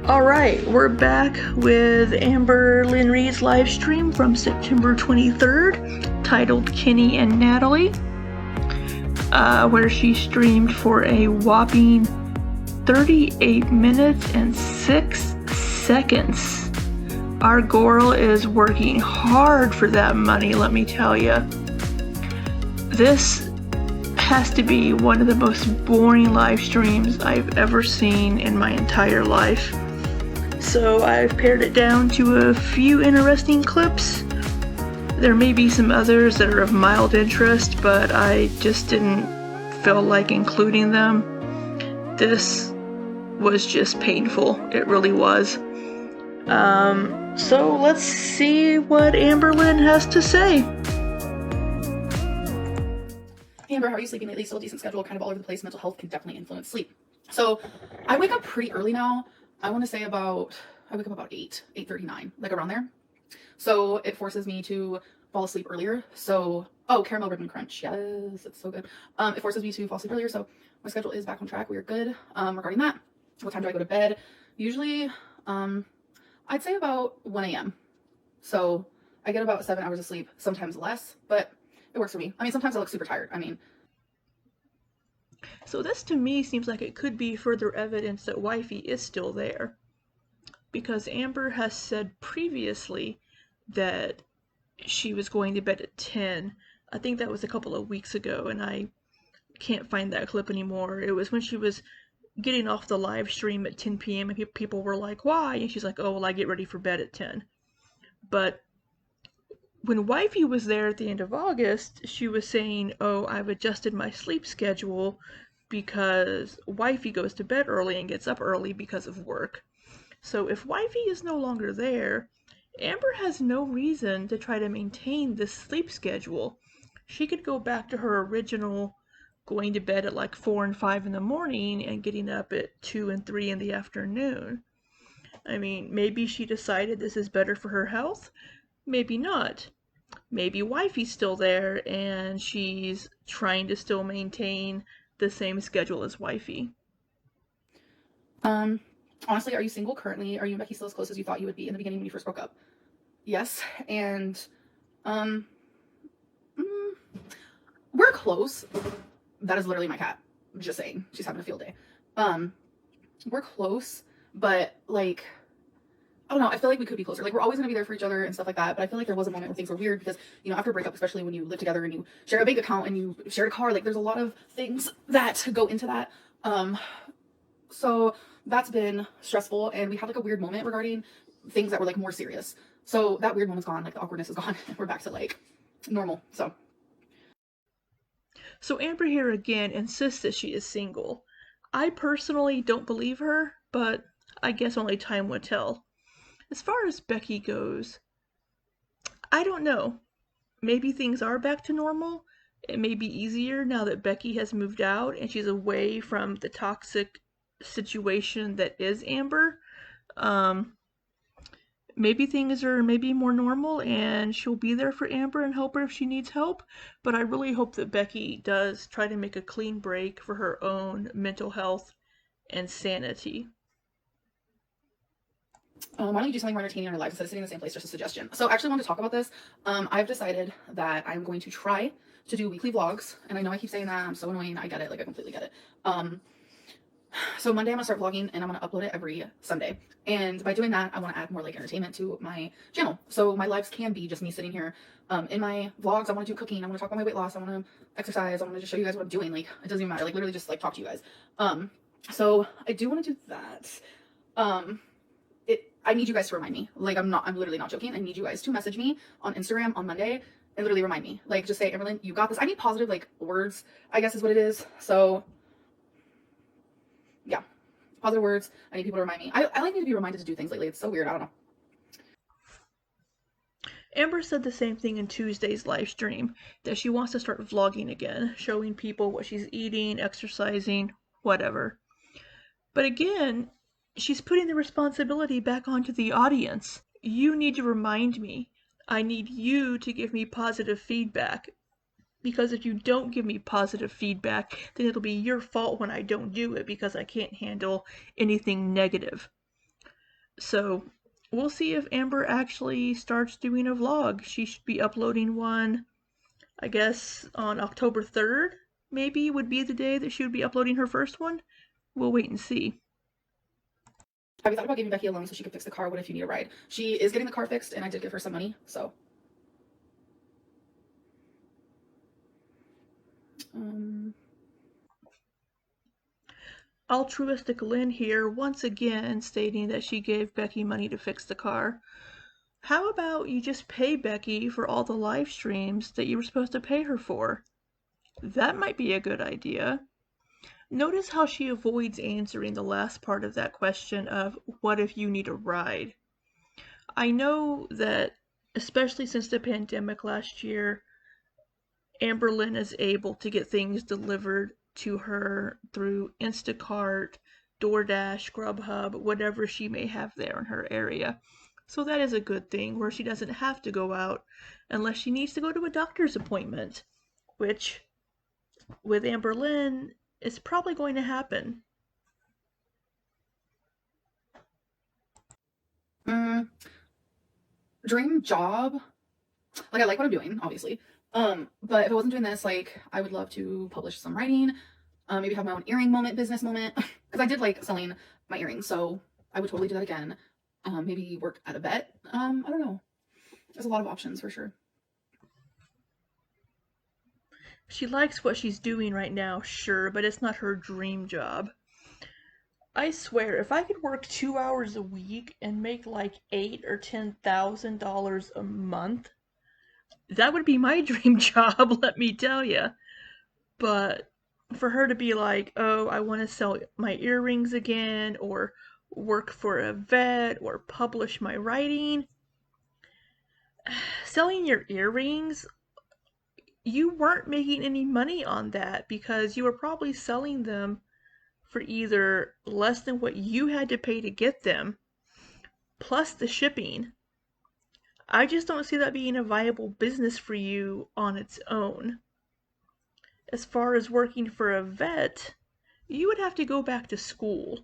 Alright, we're back with Amberlynn Reid's live stream from September 23rd, titled Kenny and Natalie, where she streamed for a whopping 38 minutes and 6 seconds. Our gorl is working hard for that money, let me tell you. This has to be one of the most boring live streams I've ever seen in my entire life. So I've pared it down to a few interesting clips. There may be some others that are of mild interest, but I just didn't feel like including them. This was just painful. It really was. So let's see what Amberlynn has to say. Amber, how are you sleeping lately? Still a decent schedule, kind of all over the place. Mental health can definitely influence sleep. So I wake up pretty early now. I want to say I wake up about 8:39, like around there. So it forces me to fall asleep earlier. So, caramel ribbon crunch. Yes, it's so good. It forces me to fall asleep earlier. So my schedule is back on track. We are good regarding that. What time do I go to bed? Usually, I'd say about 1 a.m. So I get about 7 hours of sleep, sometimes less, but it works for me. I mean, sometimes I look super tired. So this to me seems like it could be further evidence that wifey is still there. Because Amber has said previously that she was going to bed at 10. I think that was a couple of weeks ago, and I can't find that clip anymore. It was when she was getting off the live stream at 10 p.m. and people were like, why? And she's like, oh, well, I get ready for bed at 10. But when wifey was there at the end of August, she was saying, oh, I've adjusted my sleep schedule because wifey goes to bed early and gets up early because of work. So if wifey is no longer there, Amber has no reason to try to maintain this sleep schedule. She could go back to her original going to bed at like 4 and 5 in the morning and getting up at 2 and 3 in the afternoon. I mean, maybe she decided this is better for her health. Maybe not. Maybe wifey's still there and she's trying to still maintain the same schedule as wifey. Honestly, are you single currently? Are you and Becky still as close as you thought you would be in the beginning when you first broke up? Yes, and we're close. That is literally my cat. Just saying, she's having a field day. We're close, but like, I don't know. I feel like we could be closer. Like, we're always gonna be there for each other and stuff like that. But I feel like there was a moment where things were weird because, you know, after a breakup, especially when you live together and you share a bank account and you share a car, like there's a lot of things that go into that. So that's been stressful, and we had like a weird moment regarding things that were like more serious. So that weird moment's gone, like the awkwardness is gone, and we're back to like normal. So Amber here again insists that she is single. I personally don't believe her, but I guess only time will tell. As far as Becky goes, I don't know. Maybe things are back to normal. It may be easier now that Becky has moved out and she's away from the toxic situation that is Amber. Maybe things are maybe more normal and she'll be there for Amber and help her if she needs help. But I really hope that Becky does try to make a clean break for her own mental health and sanity. Why don't you do something more entertaining in our lives instead of sitting in the same place? Just a suggestion. So I actually want to talk about this. I've decided that I'm going to try to do weekly vlogs, and I know I keep saying that. I'm so annoying. I get it. Like, I completely get it. So Monday I'm gonna start vlogging and I'm gonna upload it every Sunday. And by doing that, I want to add more like entertainment to my channel. So my lives can be just me sitting here. In my vlogs, I want to do cooking. I want to talk about my weight loss. I want to exercise. I want to just show you guys what I'm doing. Like, it doesn't even matter. Like, literally just like talk to you guys. So I do want to do that. I need you guys to remind me. Like, I'm literally not joking. I need you guys to message me on Instagram on Monday and literally remind me. Like, just say, Amberlynn, you got this. I need positive like words, I guess is what it is. So yeah, positive words. I need people to remind me. I like need to be reminded to do things lately. It's so weird. I don't know. Amber said the same thing in Tuesday's live stream, that she wants to start vlogging again, showing people what she's eating, exercising, whatever. But again, she's putting the responsibility back onto the audience. You need to remind me. I need you to give me positive feedback. Because if you don't give me positive feedback, then it'll be your fault when I don't do it because I can't handle anything negative. So we'll see if Amber actually starts doing a vlog. She should be uploading one, I guess, on October 3rd, maybe, would be the day that she would be uploading her first one. We'll wait and see. Have you thought about giving Becky a loan so she could fix the car? What if you need a ride? She is getting the car fixed, and I did give her some money, so. Altruistic Lynn here, once again stating that she gave Becky money to fix the car. How about you just pay Becky for all the live streams that you were supposed to pay her for? That might be a good idea. Notice how she avoids answering the last part of that question of what if you need a ride? I know that, especially since the pandemic last year, Amberlynn is able to get things delivered to her through Instacart, DoorDash, Grubhub, whatever she may have there in her area. So that is a good thing, where she doesn't have to go out unless she needs to go to a doctor's appointment, which, with Amberlynn, is probably going to happen. Dream job? Like, I like what I'm doing, obviously. But if I wasn't doing this, like, I would love to publish some writing, maybe have my own earring moment, business moment, because I did like selling my earrings, so I would totally do that again. Maybe work at a vet. I don't know. There's a lot of options for sure. She likes what she's doing right now, sure, but it's not her dream job. I swear, if I could work 2 hours a week and make like $8,000 or $10,000 a month, that would be my dream job, let me tell you. But for her to be like, oh, I want to sell my earrings again, or work for a vet, or publish my writing, selling your earrings, you weren't making any money on that because you were probably selling them for either less than what you had to pay to get them, plus the shipping. I just don't see that being a viable business for you on its own. As far as working for a vet, you would have to go back to school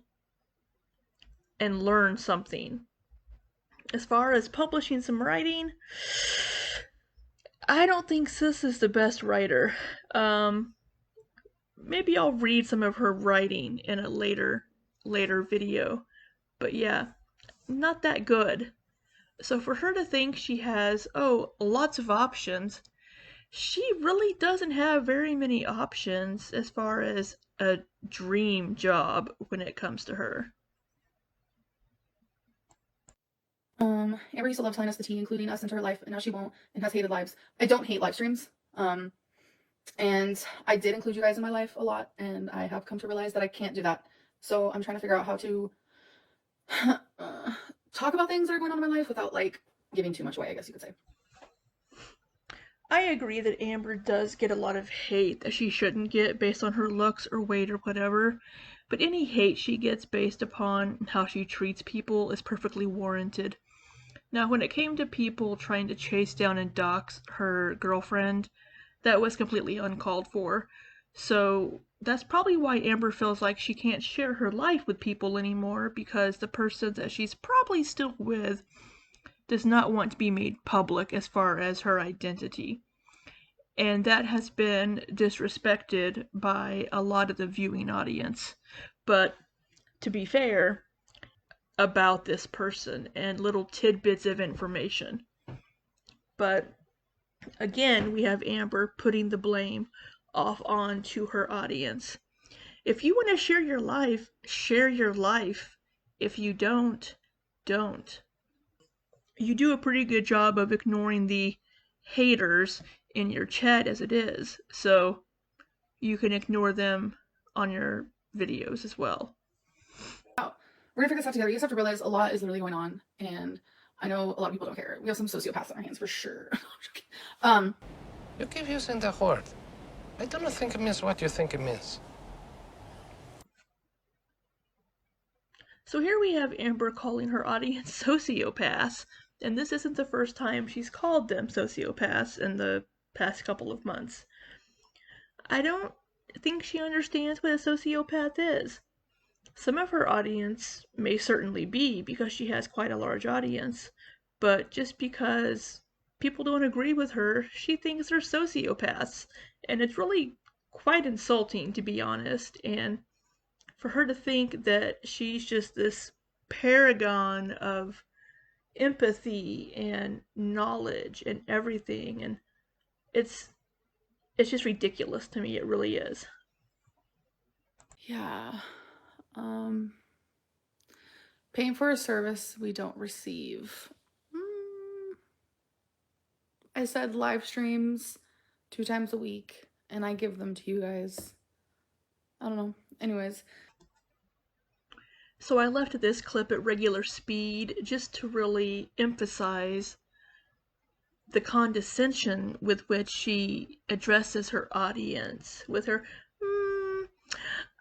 and learn something. As far as publishing some writing, I don't think Sis is the best writer. Maybe I'll read some of her writing in a later video. But yeah, not that good. So for her to think she has, oh, lots of options, she really doesn't have very many options as far as a dream job when it comes to her. Amber used to love telling us the tea, including us into her life, and now she won't and has hated lives. I don't hate live streams. And I did include you guys in my life a lot, and I have come to realize that I can't do that. So I'm trying to figure out how to talk about things that are going on in my life without like giving too much away, I guess you could say. I agree that Amber does get a lot of hate that she shouldn't get based on her looks or weight or whatever, but any hate she gets based upon how she treats people is perfectly warranted. Now, when it came to people trying to chase down and dox her girlfriend, that was completely uncalled for. So that's probably why Amber feels like she can't share her life with people anymore, because the person that she's probably still with does not want to be made public as far as her identity. And that has been disrespected by a lot of the viewing audience. But to be fair, about this person and little tidbits of information. But again, we have Amber putting the blame off onto her audience. If you want to share your life, share your life. If you don't, don't. You do a pretty good job of ignoring the haters in your chat as it is, so you can ignore them on your videos as well. We're gonna figure this out together. You just have to realize a lot is literally going on, and I know a lot of people don't care. We have some sociopaths on our hands for sure. You keep using that word. I don't think it means what you think it means. So here we have Amber calling her audience sociopaths, and this isn't the first time she's called them sociopaths in the past couple of months. I don't think she understands what a sociopath is. Some of her audience may certainly be, because she has quite a large audience, but just because people don't agree with her, she thinks they're sociopaths. And it's really quite insulting, to be honest. And for her to think that she's just this paragon of empathy and knowledge and everything, and it's just ridiculous to me. It really is. Yeah. Paying for a service we don't receive. I said live streams 2 times a week, and I give them to you guys. I don't know. Anyways. So I left this clip at regular speed just to really emphasize the condescension with which she addresses her audience. With her,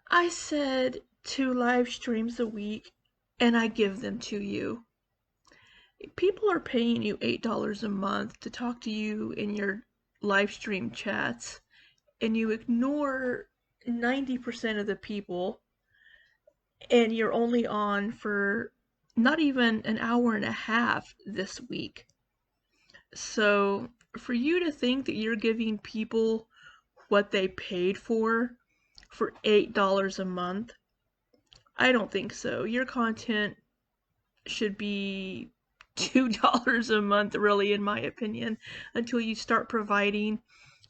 I said 2 live streams a week, and I give them to you. People are paying you $8 a month to talk to you in your live stream chats, and you ignore 90% of the people, and you're only on for not even an hour and a half this week. So for you to think that you're giving people what they paid for $8 a month, I don't think so. Your content should be $2 a month, really, in my opinion, until you start providing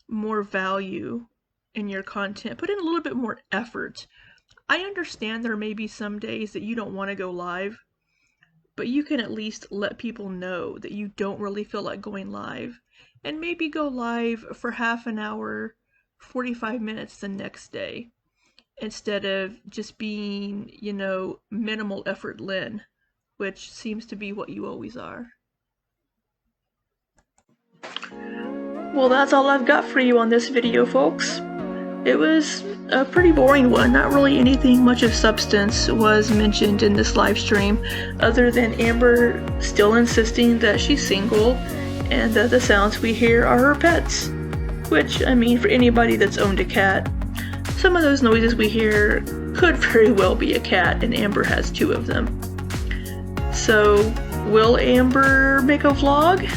more value in your content. Put in a little bit more effort. I understand there may be some days that you don't want to go live, but you can at least let people know that you don't really feel like going live, and maybe go live for half an hour, 45 minutes the next day, instead of just being, minimal effort Lynn, which seems to be what you always are. Well, that's all I've got for you on this video, folks. It was a pretty boring one. Not really anything much of substance was mentioned in this live stream, other than Amber still insisting that she's single and that the sounds we hear are her pets. Which, I mean, for anybody that's owned a cat, some of those noises we hear could very well be a cat, and Amber has 2 of them. So, will Amber make a vlog?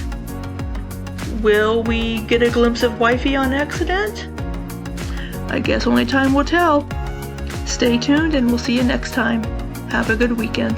Will we get a glimpse of wifey on accident? I guess only time will tell. Stay tuned, and we'll see you next time. Have a good weekend.